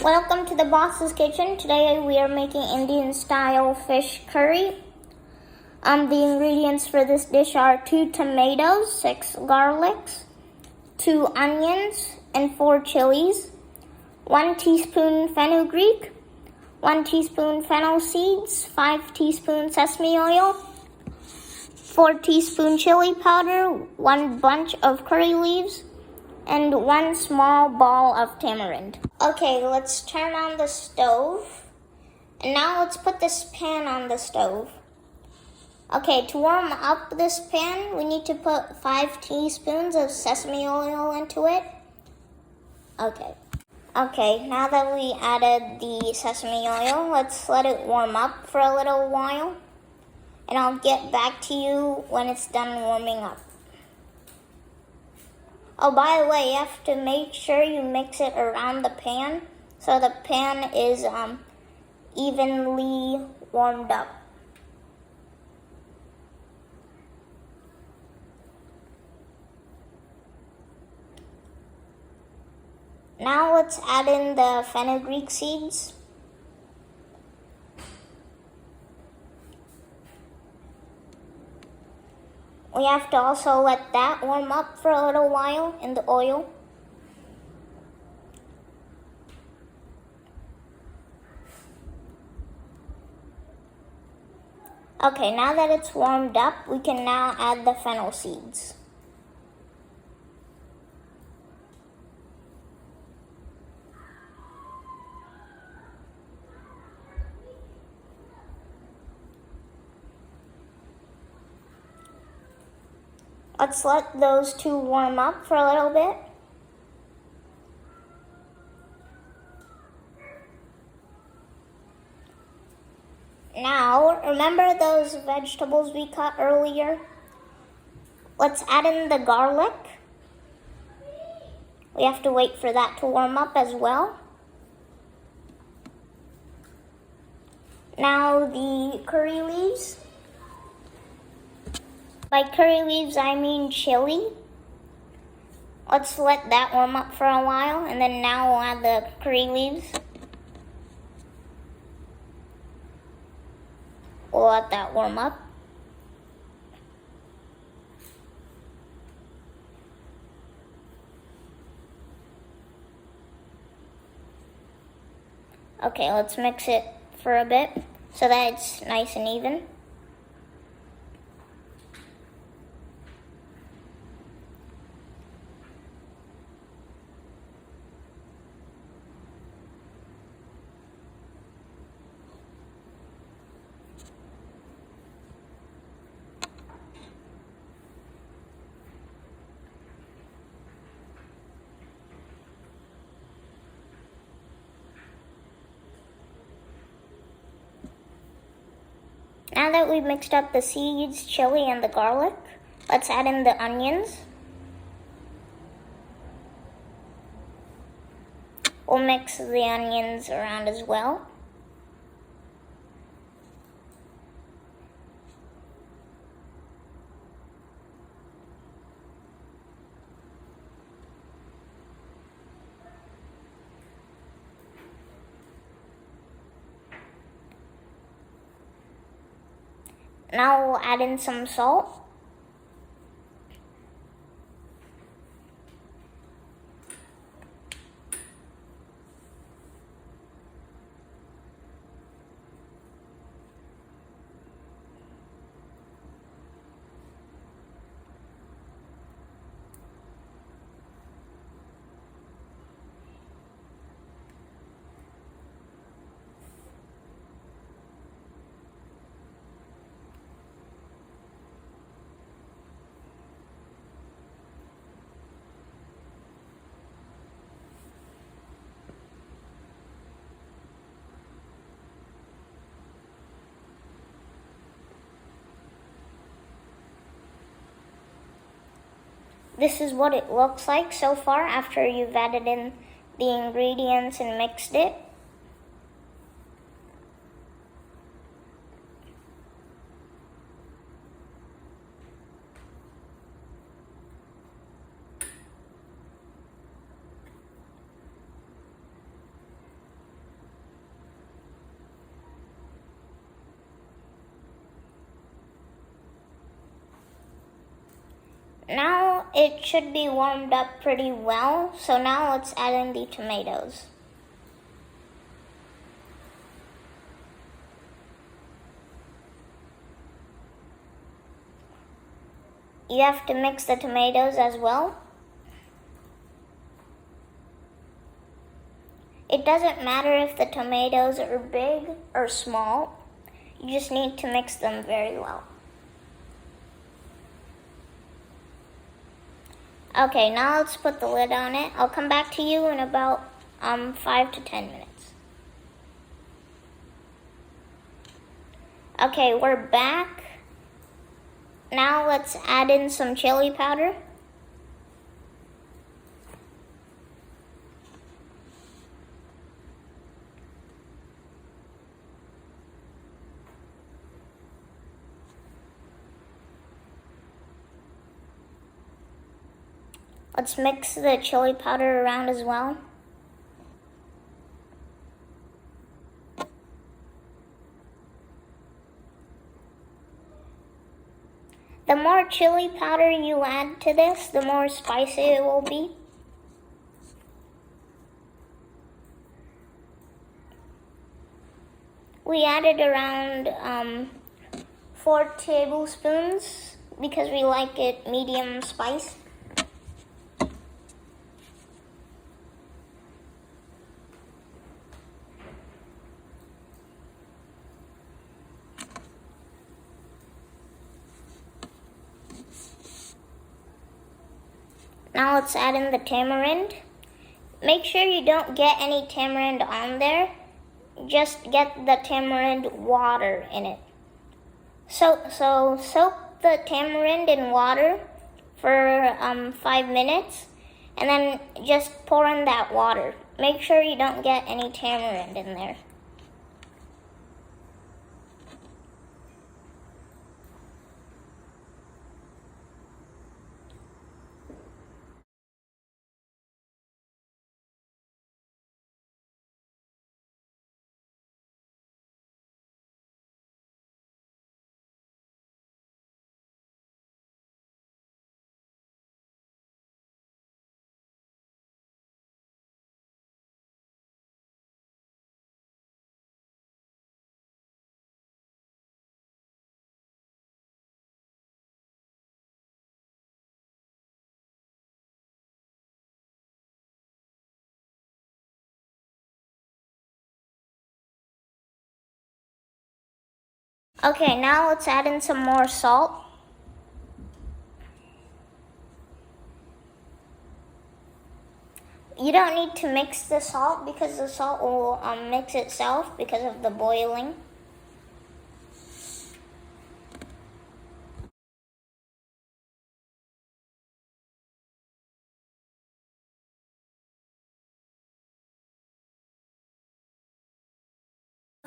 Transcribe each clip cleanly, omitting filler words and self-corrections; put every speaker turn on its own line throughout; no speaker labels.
Welcome to the Boss's Kitchen. Today we are making Indian style fish curry. The ingredients for this dish are 2 tomatoes, 6 garlics, 2 onions, and 4 chilies, 1 teaspoon fenugreek, 1 teaspoon fennel seeds, 5 teaspoons sesame oil, 4 teaspoon chili powder, 1 bunch of curry leaves, and 1 small ball of tamarind. Okay, let's turn on the stove. And now let's put this pan on the stove. Okay, to warm up this pan, we need to put 5 teaspoons of sesame oil into it. Okay, now that we added the sesame oil, let's let it warm up for a little while. And I'll get back to you when it's done warming up. Oh, by the way, you have to make sure you mix it around the pan so the pan is evenly warmed up. Now let's add in the fenugreek seeds. We have to also let that warm up for a little while in the oil. Okay, now that it's warmed up, we can now add the fennel seeds. Let's let those two warm up for a little bit. Now, remember those vegetables we cut earlier? Let's add in the garlic. We have to wait for that to warm up as well. Now the curry leaves. By curry leaves, I mean chili. Let's let that warm up for a while, and then now we'll add the curry leaves. We'll let that warm up. Okay, let's mix it for a bit so that it's nice and even. Now that we've mixed up the seeds, chili, and the garlic, let's add in the onions. We'll mix the onions around as well. Now we'll add in some salt. This is what it looks like so far after you've added in the ingredients and mixed it. Now it should be warmed up pretty well, so now let's add in the tomatoes. You have to mix the tomatoes as well. It doesn't matter if the tomatoes are big or small. You just need to mix them very well. Okay, now let's put the lid on it. I'll come back to you in about 5 to 10 minutes. Okay, we're back. Now let's add in some chili powder. Let's mix the chili powder around as well. The more chili powder you add to this, the more spicy it will be. We added around 4 tablespoons because we like it medium spice. Now let's add in the tamarind. Make sure you don't get any tamarind on there. Just get the tamarind water in it. So soak the tamarind in water for 5 minutes, and then just pour in that water. Make sure you don't get any tamarind in there. Okay, now let's add in some more salt. You don't need to mix the salt because the salt will mix itself because of the boiling.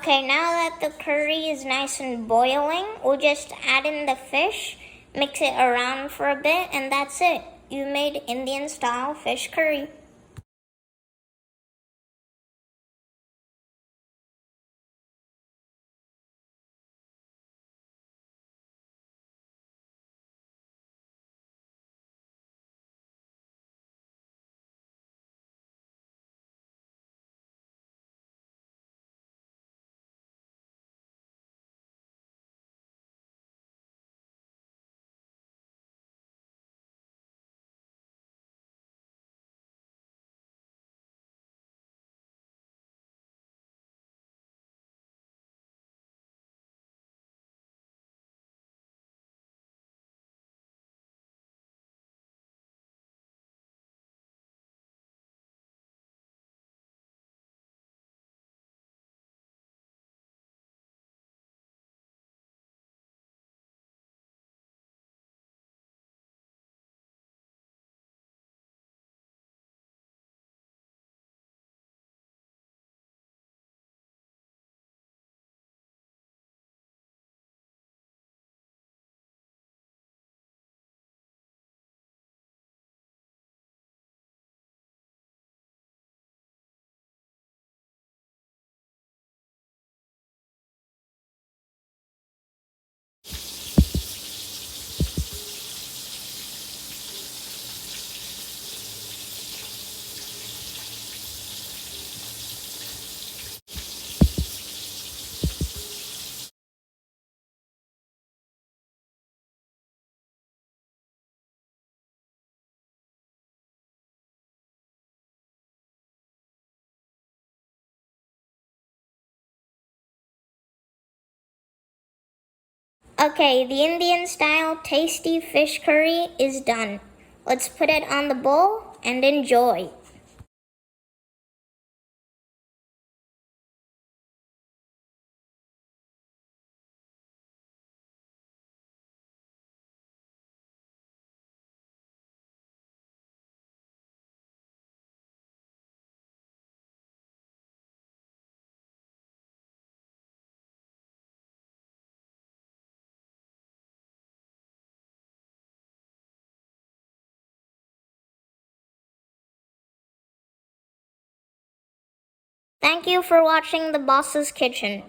Okay, now that the curry is nice and boiling, we'll just add in the fish, mix it around for a bit, and that's it. You made Indian style fish curry. Okay, the Indian style tasty fish curry is done. Let's put it on the bowl and enjoy. Thank you for watching The Boss's Kitchen.